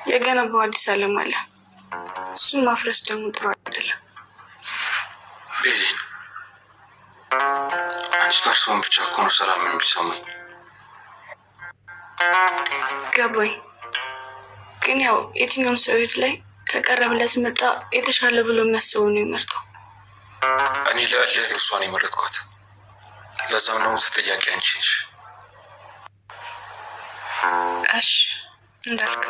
የገነባው አዲስ ዓለም አለ። እሱን ማፍረስ ደግሞ ጥሩ አይደለም። ቤሌን አንቺ ጋር ሰውን ብቻ እኮ ነው ሰላም የሚሰማኝ። ገባኝ። ግን ያው የትኛውም ሰው ህይወት ላይ ከቀረበለት ምርጫ የተሻለ ብሎ የሚያስበው ነው የሚመርጠው። እኔ ለእልህ እሷን የመረጥኳት፣ ለዛም ደግሞ ተጠያቂ አንቺ ነሽ። እሺ እንዳልክ።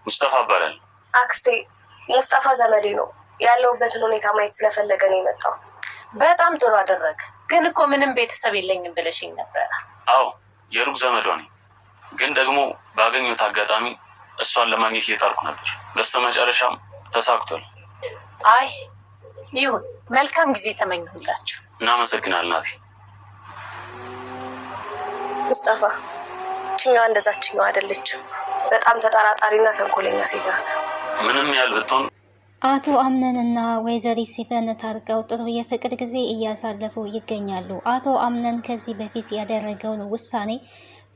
ሙስጠፋ እባላለሁ። አክስቴ ሙስጠፋ ዘመዴ ነው። ያለውበትን ሁኔታ ማየት ስለፈለገ ነው የመጣው። በጣም ጥሩ አደረገ። ግን እኮ ምንም ቤተሰብ የለኝም ብለሽኝ ነበረ። አዎ የሩቅ ዘመዷ ነኝ፣ ግን ደግሞ ባገኘሁት አጋጣሚ እሷን ለማግኘት እየጣርኩ ነበር። በስተመጨረሻም ተሳክቷል። አይ ይሁን፣ መልካም ጊዜ ተመኘሁላችሁ። እናመሰግናለን ናቲ። ሙስጠፋ ችኛዋ እንደዛችኛዋ አይደለችም። በጣም ተጠራጣሪና ተንኮለኛ ሴት ናት። ምንም ያህል ብትሆን አቶ አምነንና ወይዘሪት ሲፈን ታርቀው ጥሩ የፍቅር ጊዜ እያሳለፉ ይገኛሉ። አቶ አምነን ከዚህ በፊት ያደረገውን ውሳኔ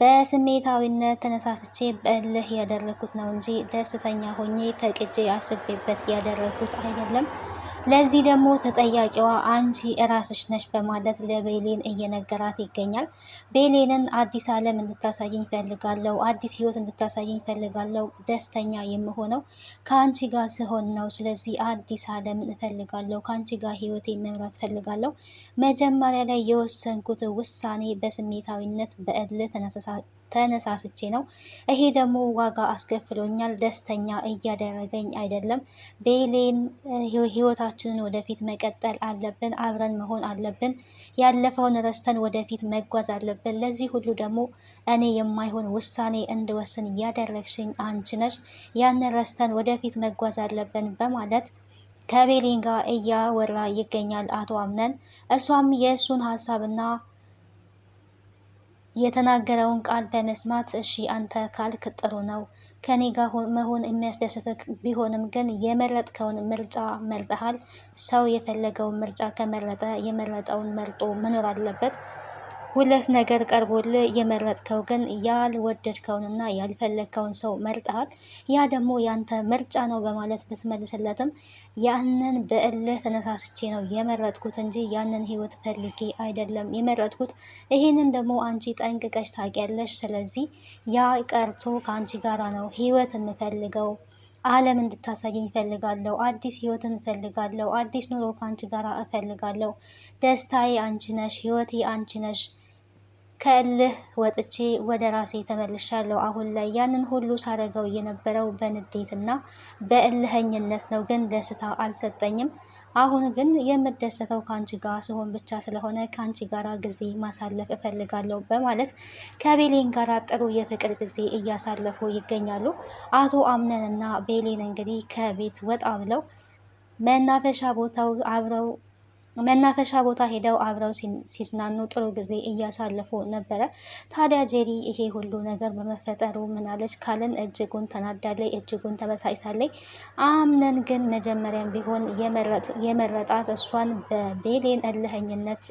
በስሜታዊነት ተነሳስቼ በእልህ ያደረኩት ነው እንጂ ደስተኛ ሆኜ ፈቅጄ አስቤበት ያደረኩት አይደለም። ለዚህ ደግሞ ተጠያቂዋ አንቺ እራስሽ ነሽ በማለት ለቤሌን እየነገራት ይገኛል። ቤሌንን አዲስ ዓለም እንድታሳየኝ ፈልጋለሁ፣ አዲስ ህይወት እንድታሳየኝ ፈልጋለሁ። ደስተኛ የምሆነው ከአንቺ ጋር ስሆን ነው። ስለዚህ አዲስ ዓለም እፈልጋለሁ፣ ከአንቺ ጋር ህይወቴ መምራት ፈልጋለሁ። መጀመሪያ ላይ የወሰንኩት ውሳኔ በስሜታዊነት በእልህ ተነሳስቼ ነው። ይሄ ደግሞ ዋጋ አስከፍሎኛል። ደስተኛ እያደረገኝ አይደለም። ቤሌን ህይወታችንን ወደፊት መቀጠል አለብን፣ አብረን መሆን አለብን። ያለፈውን ረስተን ወደፊት መጓዝ አለብን። ለዚህ ሁሉ ደግሞ እኔ የማይሆን ውሳኔ እንድወስን ያደረግሽኝ አንቺ ነሽ። ያንን ረስተን ወደፊት መጓዝ አለብን በማለት ከቤሌን ጋር እያወራ ይገኛል አቶ አምነን። እሷም የእሱን ሀሳብና የተናገረውን ቃል በመስማት እሺ አንተ ካልክ ጥሩ ነው፣ ከኔ ጋር መሆን የሚያስደስትህ ቢሆንም ግን የመረጥከውን ምርጫ መርጠሃል። ሰው የፈለገውን ምርጫ ከመረጠ የመረጠውን መርጦ መኖር አለበት። ሁለት ነገር ቀርቦልህ የመረጥከው ግን ያልወደድከውንና ያልፈለግከውን ሰው መርጠሃል። ያ ደግሞ ያንተ ምርጫ ነው በማለት ብትመልስለትም ያንን በእልህ ተነሳስቼ ነው የመረጥኩት እንጂ ያንን ህይወት ፈልጌ አይደለም የመረጥኩት። ይሄንን ደግሞ አንቺ ጠንቅቀሽ ታውቂያለሽ። ስለዚህ ያ ቀርቶ ከአንቺ ጋራ ነው ህይወት የምፈልገው። ዓለም እንድታሳየኝ እፈልጋለሁ። አዲስ ህይወትን እፈልጋለሁ። አዲስ ኑሮ ከአንቺ ጋር እፈልጋለሁ። ደስታዬ አንቺ ነሽ፣ ህይወቴ አንቺ ነሽ። ከእልህ ወጥቼ ወደ ራሴ ተመልሻለሁ። አሁን ላይ ያንን ሁሉ ሳረገው የነበረው በንዴትና በእልህኝነት ነው፣ ግን ደስታ አልሰጠኝም። አሁን ግን የምደሰተው ከአንቺ ጋር ሲሆን ብቻ ስለሆነ ከአንቺ ጋር ጊዜ ማሳለፍ እፈልጋለሁ በማለት ከቤሌን ጋር ጥሩ የፍቅር ጊዜ እያሳለፉ ይገኛሉ። አቶ አምነንና ቤሌን እንግዲህ ከቤት ወጣ ብለው መናፈሻ ቦታ ሄደው አብረው ሲዝናኑ ጥሩ ጊዜ እያሳለፉ ነበረ። ታዲያ ጄሪ ይሄ ሁሉ ነገር በመፈጠሩ ምናለች ካልን እጅጉን ተናዳለች፣ እጅጉን ተበሳጭታለች። አምነን ግን መጀመሪያም ቢሆን የመረጣት እሷን በቤሌን እልህኝነት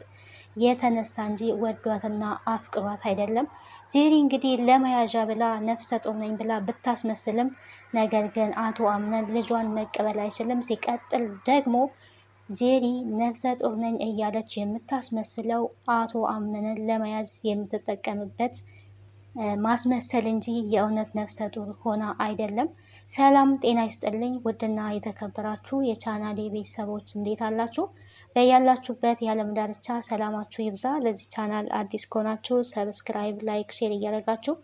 የተነሳ እንጂ ወዷትና አፍቅሯት አይደለም። ጄሪ እንግዲህ ለመያዣ ብላ ነፍሰ ጡር ነኝ ብላ ብታስመስልም ነገር ግን አቶ አምነን ልጇን መቀበል አይችልም። ሲቀጥል ደግሞ ጄሪ ነፍሰ ጡር ነኝ እያለች የምታስመስለው አቶ አምነንን ለመያዝ የምትጠቀምበት ማስመሰል እንጂ የእውነት ነፍሰ ጡር ሆና አይደለም። ሰላም ጤና ይስጥልኝ ውድና የተከበራችሁ የቻናሌ ቤተሰቦች እንዴት አላችሁ? በያላችሁበት የዓለም ዳርቻ ሰላማችሁ ይብዛ። ለዚህ ቻናል አዲስ ከሆናችሁ ሰብስክራይብ፣ ላይክ፣ ሼር እያደረጋችሁ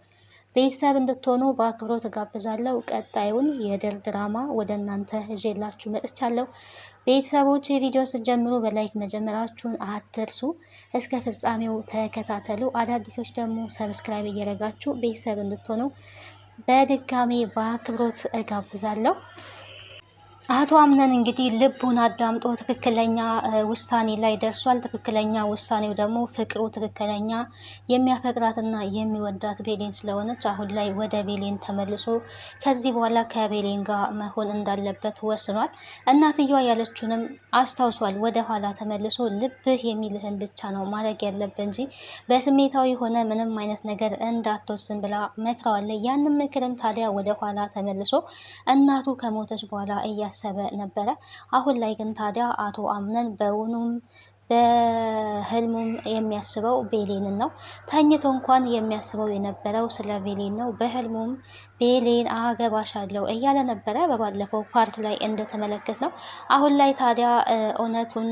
ቤተሰብ እንድትሆኑ በአክብሮት ተጋብዛለሁ። ቀጣዩን የድር ድራማ ወደ እናንተ ይዤላችሁ መጥቻለሁ። ቤተሰቦች የቪዲዮ ስትጀምሩ በላይክ መጀመራችሁን አትርሱ። እስከ ፍጻሜው ተከታተሉ። አዳዲሶች ደግሞ ሰብስክራይብ እያደረጋችሁ ቤተሰብ እንድትሆኑ በድጋሚ በአክብሮት እጋብዛለሁ። አቶ አምነን እንግዲህ ልቡን አዳምጦ ትክክለኛ ውሳኔ ላይ ደርሷል። ትክክለኛ ውሳኔው ደግሞ ፍቅሩ ትክክለኛ የሚያፈቅራትና የሚወዳት ቤሌን ስለሆነች አሁን ላይ ወደ ቤሌን ተመልሶ ከዚህ በኋላ ከቤሌን ጋር መሆን እንዳለበት ወስኗል። እናትየዋ ያለችውንም አስታውሷል። ወደ ኋላ ተመልሶ ልብህ የሚልህን ብቻ ነው ማድረግ ያለብህ እንጂ በስሜታዊ ሆነ ምንም አይነት ነገር እንዳትወስን ብላ መክረዋለች። ያንን ምክርም ታዲያ ወደ ኋላ ተመልሶ እናቱ ከሞተች በኋላ እያሰበ ነበረ። አሁን ላይ ግን ታዲያ አቶ አምነን በውኑም በህልሙም የሚያስበው ቤሌንን ነው። ተኝቶ እንኳን የሚያስበው የነበረው ስለ ቤሌን ነው። በህልሙም ቤሌን አገባሻለሁ እያለ ነበረ በባለፈው ፓርት ላይ እንደተመለከት ነው። አሁን ላይ ታዲያ እውነቱን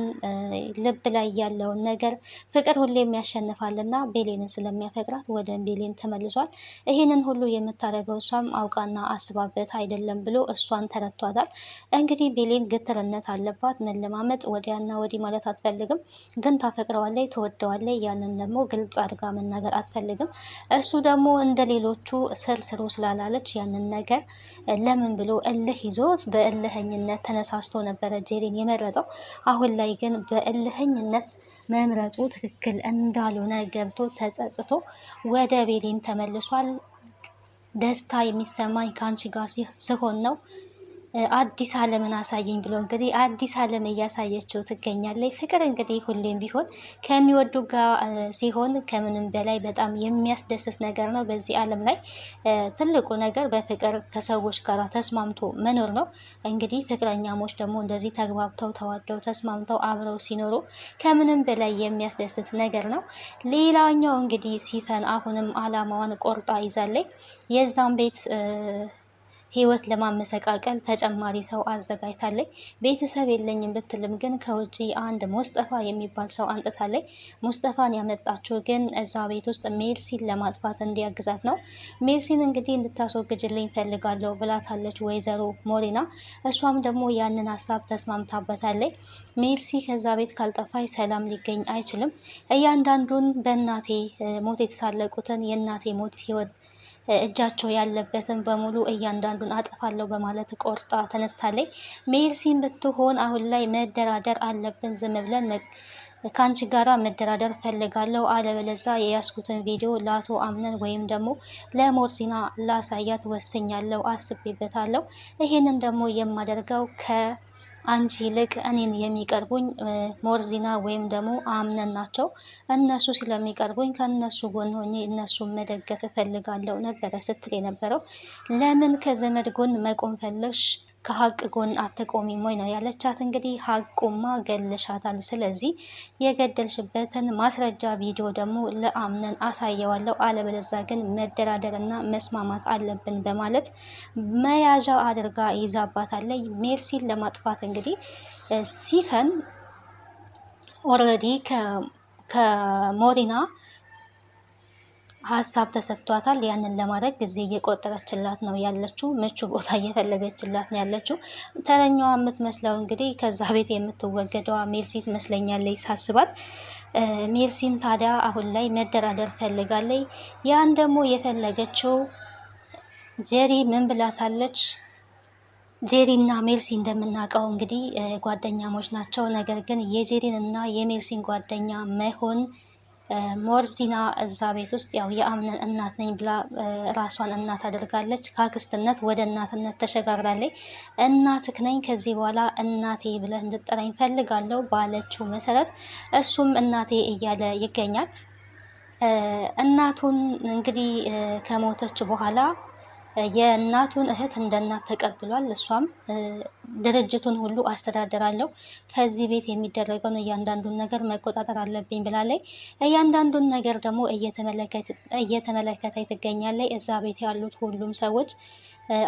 ልብ ላይ ያለውን ነገር ፍቅር ሁሌም ያሸንፋልና ቤሌንን ስለሚያፈቅራት ወደ ቤሌን ተመልሷል። ይህንን ሁሉ የምታደርገው እሷም አውቃና አስባበት አይደለም ብሎ እሷን ተረቷታል። እንግዲህ ቤሌን ግትርነት አለባት። መለማመጥ ወዲያና ወዲህ ማለት አትፈልግም፣ ግን ታፈቅረዋለች፣ ትወደዋለች። ያንን ደግሞ ግልጽ አድርጋ መናገር አትፈልግም። እሱ ደግሞ እንደ ሌሎቹ ስሩ ስላላለ ያንን ነገር ለምን ብሎ እልህ ይዞት በእልህኝነት ተነሳስቶ ነበረ ጄሪን የመረጠው። አሁን ላይ ግን በእልህኝነት መምረጡ ትክክል እንዳልሆነ ገብቶ ተጸጽቶ ወደ ቤሌን ተመልሷል። ደስታ የሚሰማኝ ከአንቺ ጋር ሲሆን ነው፣ አዲስ ዓለምን አሳየኝ ብሎ እንግዲህ አዲስ ዓለም እያሳየችው ትገኛለች። ፍቅር እንግዲህ ሁሌም ቢሆን ከሚወዱ ጋር ሲሆን ከምንም በላይ በጣም የሚያስደስት ነገር ነው። በዚህ ዓለም ላይ ትልቁ ነገር በፍቅር ከሰዎች ጋር ተስማምቶ መኖር ነው። እንግዲህ ፍቅረኛሞች ደግሞ እንደዚህ ተግባብተው ተዋደው ተስማምተው አብረው ሲኖሩ ከምንም በላይ የሚያስደስት ነገር ነው። ሌላኛው እንግዲህ ሲፈን አሁንም ዓላማዋን ቆርጣ ይዛለች። የዛም ቤት ህይወት ለማመሰቃቀል ተጨማሪ ሰው አዘጋጅታለች። ቤተሰብ የለኝም ብትልም ግን ከውጪ አንድ ሙስጠፋ የሚባል ሰው አንጥታለች። ሙስጠፋን ያመጣችው ግን እዛ ቤት ውስጥ ሜርሲን ለማጥፋት እንዲያግዛት ነው። ሜርሲን እንግዲህ እንድታስወግጅልኝ ፈልጋለሁ ብላታለች ወይዘሮ ሞሪና። እሷም ደግሞ ያንን ሀሳብ ተስማምታበታለች። ሜርሲ ከዛ ቤት ካልጠፋይ ሰላም ሊገኝ አይችልም። እያንዳንዱን በእናቴ ሞት የተሳለቁትን የእናቴ ሞት ህይወት እጃቸው ያለበትን በሙሉ እያንዳንዱን አጠፋለሁ በማለት ቆርጣ ተነስታለች። ሜርሲን ብትሆን አሁን ላይ መደራደር አለብን፣ ዝም ብለን ከአንቺ ጋራ መደራደር ፈልጋለሁ፣ አለበለዛ የያዝኩትን ቪዲዮ ለአቶ አምነን ወይም ደግሞ ለሞርዚና ላሳያት ወስኛለሁ፣ አስቤበታለሁ። ይሄንን ደግሞ የማደርገው አንቺ ይልቅ እኔን የሚቀርቡኝ ሞርዚና ወይም ደግሞ አምነን ናቸው። እነሱ ስለሚቀርቡኝ ከነሱ ጎን ሆኜ እነሱን መደገፍ እፈልጋለሁ ነበረ ስትል የነበረው። ለምን ከዘመድ ጎን መቆም ፈለግሽ? ከሀቅ ጎን አትቆሚም ወይ ነው ያለቻት። እንግዲህ ሀቁማ ገለሻታል። ስለዚህ የገደልሽበትን ማስረጃ ቪዲዮ ደግሞ ለአምነን አሳየዋለሁ፣ አለበለዛ ግን መደራደርና መስማማት አለብን በማለት መያዣ አድርጋ ይዛባታለች። ሜርሲን ለማጥፋት እንግዲህ ሲፈን ኦልሬዲ ከሞሪና ሀሳብ ተሰጥቷታል። ያንን ለማድረግ ጊዜ እየቆጠረችላት ነው ያለችው፣ ምቹ ቦታ እየፈለገችላት ነው ያለችው። ተረኛዋ የምትመስለው እንግዲህ ከዛ ቤት የምትወገደዋ ሜርሲ ትመስለኛለች ሳስባት። ሜርሲም ታዲያ አሁን ላይ መደራደር ፈልጋለች። ያን ደግሞ የፈለገችው ጄሪ ምን ብላታለች? ጄሪና ሜርሲ እንደምናውቀው እንግዲህ ጓደኛሞች ናቸው። ነገር ግን የጄሪን እና የሜርሲን ጓደኛ መሆን ሞርዚና እዛ ቤት ውስጥ ያው የአምነን እናት ነኝ ብላ ራሷን እናት አድርጋለች። ከአክስትነት ወደ እናትነት ተሸጋግራለች። እናትክ ነኝ ከዚህ በኋላ እናቴ ብለህ እንድጠራኝ ፈልጋለሁ ባለችው መሰረት እሱም እናቴ እያለ ይገኛል። እናቱን እንግዲህ ከሞተች በኋላ የእናቱን እህት እንደ እናት ተቀብሏል። እሷም ድርጅቱን ሁሉ አስተዳደራለሁ፣ ከዚህ ቤት የሚደረገውን እያንዳንዱን ነገር መቆጣጠር አለብኝ ብላለች። እያንዳንዱን ነገር ደግሞ እየተመለከተ ትገኛለች። እዛ ቤት ያሉት ሁሉም ሰዎች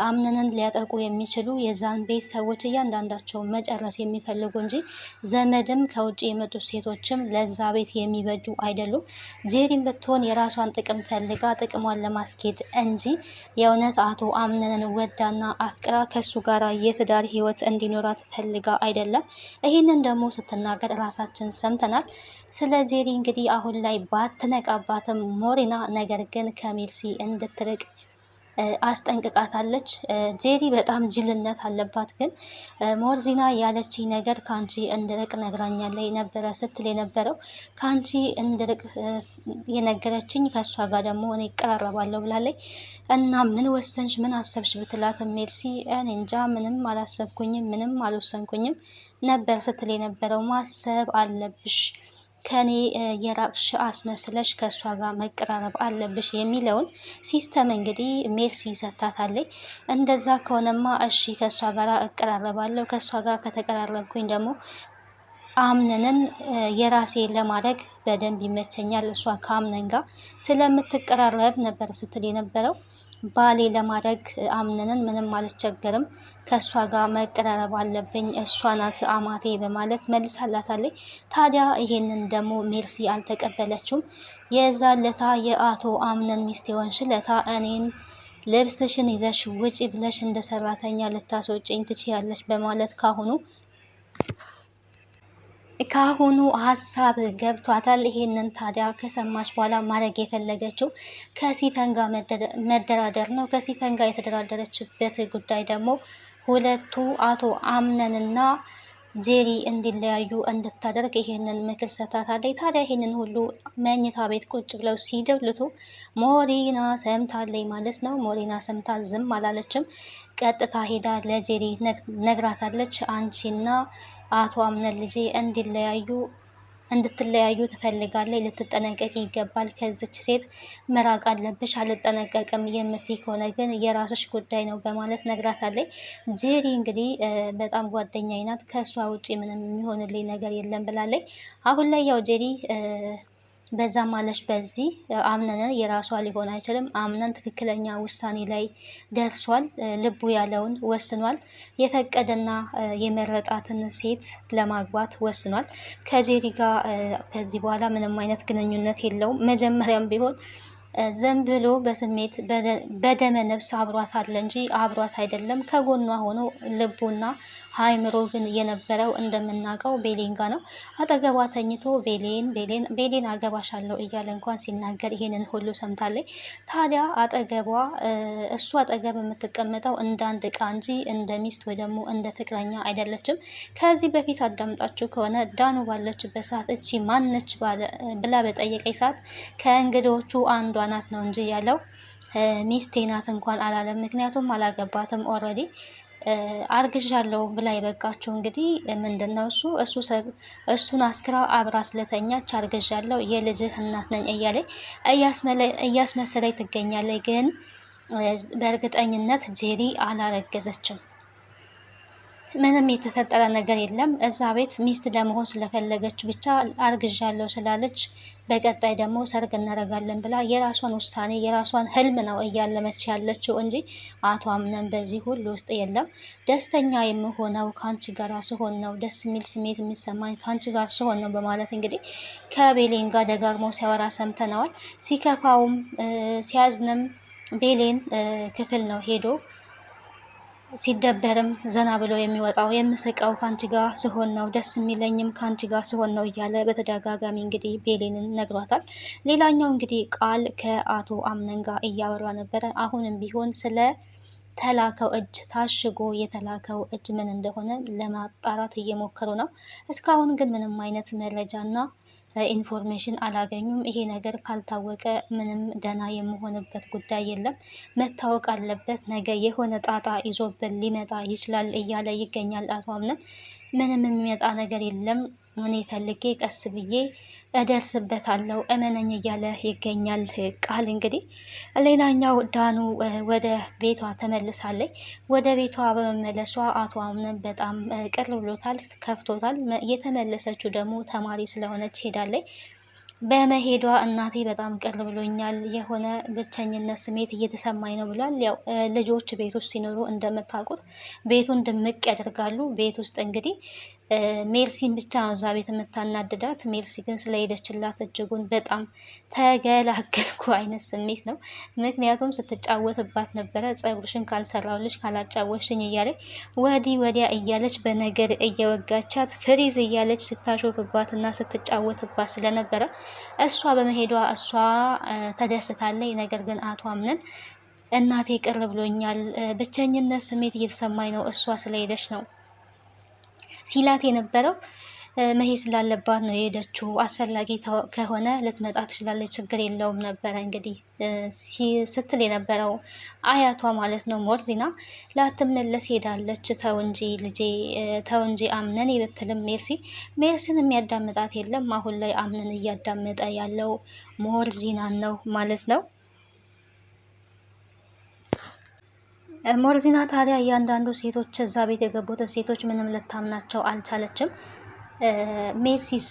አምነንን ሊያጠቁ የሚችሉ የዛን ቤት ሰዎች እያንዳንዳቸው መጨረስ የሚፈልጉ እንጂ ዘመድም ከውጭ የመጡ ሴቶችም ለዛ ቤት የሚበጁ አይደሉም። ጄሪን ብትሆን የራሷን ጥቅም ፈልጋ ጥቅሟን ለማስኬድ እንጂ የእውነት አቶ አምነንን ወዳና አፍቅራ ከሱ ጋር የትዳር ህይወት እንዲኖራት ፈልጋ አይደለም። ይህንን ደግሞ ስትናገር ራሳችን ሰምተናል። ስለ ጄሪ እንግዲህ አሁን ላይ ባትነቃባትም ሞሪና ነገር ግን ከሜርሲ እንድትርቅ አስጠንቅቃታለች። ጄሪ በጣም ጅልነት አለባት። ግን ሞርዚና ያለችኝ ነገር ከአንቺ እንድርቅ ነግራኛለች ነበረ ስትል የነበረው ከአንቺ እንድርቅ የነገረችኝ ከእሷ ጋር ደግሞ እኔ እቀራረባለሁ ብላለች። እና ምን ወሰንሽ ምን አሰብሽ ብትላት ሜርሲ እኔ እንጃ ምንም አላሰብኩኝም ምንም አልወሰንኩኝም ነበር ስትል የነበረው። ማሰብ አለብሽ ከኔ የራቅሽ አስመስለሽ ከእሷ ጋር መቀራረብ አለብሽ የሚለውን ሲስተም እንግዲህ ሜርሲ ሰጥታታለች። እንደዛ ከሆነማ እሺ ከእሷ ጋር እቀራረባለሁ፣ ከእሷ ጋር ከተቀራረብኩኝ ደግሞ አምነንን የራሴ ለማድረግ በደንብ ይመቸኛል፣ እሷ ከአምነን ጋር ስለምትቀራረብ ነበር ስትል የነበረው። ባሌ ለማድረግ አምነንን ምንም አልቸገርም፣ ከእሷ ጋር መቀራረብ አለብኝ፣ እሷ ናት አማቴ በማለት መልሳላታለች። ታዲያ ይሄንን ደግሞ ሜርሲ አልተቀበለችውም። የዛለታ የአቶ አምነን ሚስት የሆንሽ ለታ እኔን ልብስሽን ይዘሽ ውጪ ብለሽ እንደ ሰራተኛ ልታስወጪኝ ትችያለሽ በማለት ካሁኑ ሀሳብ ገብቷታል። ይሄንን ታዲያ ከሰማች በኋላ ማድረግ የፈለገችው ከሲፈን ጋር መደራደር ነው። ከሲፈን ጋር የተደራደረችበት ጉዳይ ደግሞ ሁለቱ አቶ አምነንና ጄሪ እንዲለያዩ እንድታደርግ ይሄንን ምክር ሰጥታታለች። ታዲያ ይሄንን ሁሉ መኝታ ቤት ቁጭ ብለው ሲደብልቱ ሞሪና ሰምታለች ማለት ነው። ሞሪና ሰምታ ዝም አላለችም። ቀጥታ ሄዳ ለጄሪ ነግራታለች። አንቺና አቶ አምነን ልጄ እንድትለያዩ ትፈልጋለች፣ ልትጠነቀቅ ይገባል፣ ከዚች ሴት መራቅ አለብሽ፣ አልጠነቀቅም የምትይ ከሆነ ግን የራስሽ ጉዳይ ነው በማለት ነግራታለች። ጄሪ እንግዲህ በጣም ጓደኛዬ ናት፣ ከእሷ ውጭ ምንም የሚሆንልኝ ነገር የለም ብላለች። አሁን ላይ ያው ጄሪ በዛ ማለሽ በዚህ አምነን የራሷ ሊሆን አይችልም። አምነን ትክክለኛ ውሳኔ ላይ ደርሷል። ልቡ ያለውን ወስኗል። የፈቀደና የመረጣትን ሴት ለማግባት ወስኗል። ከጄሪ ጋር ከዚህ በኋላ ምንም አይነት ግንኙነት የለውም። መጀመሪያም ቢሆን ዘን ብሎ በስሜት በደመ ነፍስ አብሯት አለ እንጂ አብሯት አይደለም። ከጎኗ ሆኖ ልቡና አይምሮ ግን የነበረው እንደምናውቀው ቤሌን ጋ ነው። አጠገቧ ተኝቶ ቤሌን አገባሻለሁ እያለ እንኳን ሲናገር ይሄንን ሁሉ ሰምታለች። ታዲያ እሱ አጠገብ የምትቀመጠው እንደ አንድ ዕቃ እንጂ እንደ ሚስት ወይ ደግሞ እንደ ፍቅረኛ አይደለችም። ከዚህ በፊት አዳምጣችሁ ከሆነ ዳኑ ባለችበት ሰዓት እቺ ማነች ብላ በጠየቀኝ ሰዓት ከእንግዶቹ አንዷ ናት ነው እንጂ ያለው ሚስቴ ናት እንኳን አላለም። ምክንያቱም አላገባትም ኦልሬዲ አርግዣለሁ ብላ የበቃችሁ እንግዲህ ምንድነው እሱን አስክራ አብራ ስለተኛች አርግዣለሁ የልጅህ እናት ነኝ እያስመሰለኝ ትገኛለች። ግን በእርግጠኝነት ጄሪ አላረገዘችም። ምንም የተፈጠረ ነገር የለም። እዛ ቤት ሚስት ለመሆን ስለፈለገች ብቻ አርግዣለሁ ስላለች በቀጣይ ደግሞ ሰርግ እናደርጋለን ብላ የራሷን ውሳኔ የራሷን ህልም ነው እያለመች ያለችው እንጂ አቶ አምነን በዚህ ሁሉ ውስጥ የለም። ደስተኛ የምሆነው ከአንቺ ጋር ስሆን ነው፣ ደስ የሚል ስሜት የሚሰማኝ ከአንቺ ጋር ስሆን ነው በማለት እንግዲህ ከቤሌን ጋር ደጋግሞ ሲያወራ ሰምተነዋል። ሲከፋውም ሲያዝንም ቤሌን ክፍል ነው ሄዶ ሲደበርም ዘና ብሎ የሚወጣው። የምስቀው ካንቺ ጋር ስሆን ነው፣ ደስ የሚለኝም ካንቺ ጋር ስሆን ነው እያለ በተደጋጋሚ እንግዲህ ቤሌንን ነግሯታል። ሌላኛው እንግዲህ ቃል ከአቶ አምነን ጋር እያወራ ነበረ። አሁንም ቢሆን ስለ ተላከው እጅ ታሽጎ የተላከው እጅ ምን እንደሆነ ለማጣራት እየሞከሩ ነው። እስካሁን ግን ምንም አይነት መረጃና ኢንፎርሜሽን አላገኙም። ይሄ ነገር ካልታወቀ ምንም ደህና የምሆንበት ጉዳይ የለም፣ መታወቅ አለበት፣ ነገ የሆነ ጣጣ ይዞብን ሊመጣ ይችላል እያለ ይገኛል አቶ አምነን። ምንም የሚመጣ ነገር የለም፣ እኔ ፈልጌ ቀስ ብዬ እደርስበታለሁ እመነኝ እያለ ይገኛል ቃል። እንግዲህ ሌላኛው ዳኑ ወደ ቤቷ ተመልሳለች። ወደ ቤቷ በመመለሷ አቶ አምነን በጣም ቅር ብሎታል፣ ከፍቶታል። የተመለሰችው ደግሞ ተማሪ ስለሆነች ሄዳለች። በመሄዷ እናቴ በጣም ቅር ብሎኛል፣ የሆነ ብቸኝነት ስሜት እየተሰማኝ ነው ብሏል። ያው ልጆች ቤት ውስጥ ሲኖሩ እንደምታውቁት ቤቱን ድምቅ ያደርጋሉ። ቤት ውስጥ እንግዲህ ሜርሲን ብቻ ነው እዛ ቤት የምታናድዳት። ሜርሲ ግን ስለሄደችላት እጅጉን በጣም ተገላገልኩ አይነት ስሜት ነው። ምክንያቱም ስትጫወትባት ነበረ። ጸጉርሽን ካልሰራውልሽ ካላጫወሽኝ እያለች ወዲህ ወዲያ እያለች በነገር እየወጋቻት ፍሪዝ እያለች ስታሾፍባት እና ስትጫወትባት ስለነበረ እሷ በመሄዷ እሷ ተደስታለች። ነገር ግን አቶ አምነን እናቴ ቅር ብሎኛል፣ ብቸኝነት ስሜት እየተሰማኝ ነው፣ እሷ ስለሄደች ነው ሲላት የነበረው። መሄድ ስላለባት ነው የሄደችው። አስፈላጊ ከሆነ ልትመጣ ትችላለች፣ ችግር የለውም ነበረ እንግዲህ ስትል የነበረው አያቷ ማለት ነው። ሞርዚና ላትመለስ ሄዳለች። ተው እንጂ ልጄ፣ ተው እንጂ አምነን ብትልም ሜርሲን የሚያዳምጣት የለም። አሁን ላይ አምነን እያዳመጠ ያለው ሞርዚናን ነው ማለት ነው። ሞርዚና ታዲያ እያንዳንዱ ሴቶች እዛ ቤት የገቡትን ሴቶች ምንም ልታምናቸው አልቻለችም። ሜርሲስ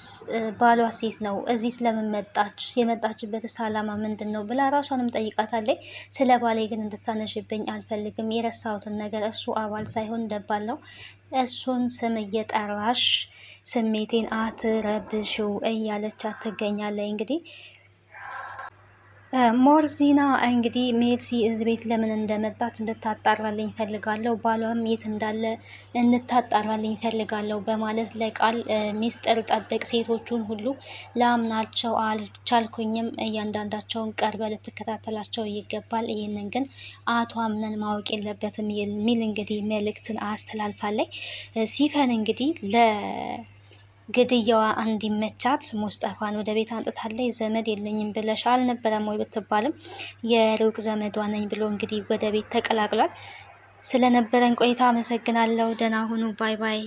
ባሏ ሴት ነው፣ እዚህ ስለምን መጣች? የመጣችበትስ ዓላማ ምንድን ነው ብላ ራሷንም ጠይቃታለች። ስለ ባሌ ግን እንድታነሽብኝ አልፈልግም። የረሳሁትን ነገር እሱ አባል ሳይሆን ደባል ነው። እሱን ስም እየጠራሽ ስሜቴን አትረብሽው እያለቻት ትገኛለች። እንግዲህ ሞርዚና እንግዲህ ሜርሲ እዚህ ቤት ለምን እንደመጣች እንድታጣራልኝ ፈልጋለሁ፣ ባሏም የት እንዳለ እንድታጣራልኝ ፈልጋለሁ በማለት ለቃል ሚስጥር ጠብቅ፣ ሴቶቹን ሁሉ ላምናቸው አልቻልኩኝም፣ እያንዳንዳቸውን ቀርበ ልትከታተላቸው ይገባል፣ ይህንን ግን አቶ አምነን ማወቅ የለበትም የሚል እንግዲህ መልእክትን አስተላልፋለች። ሲፈን እንግዲህ ግድያዋ እንዲመቻት ሙስጠፋን ወደ ቤት አንጥታለች። ዘመድ የለኝም ብለሽ አልነበረም ወይ ብትባልም የሩቅ ዘመዷ ነኝ ብሎ እንግዲህ ወደ ቤት ተቀላቅሏል። ስለነበረን ቆይታ አመሰግናለሁ። ደህና ሁኑ። ባይ ባይ።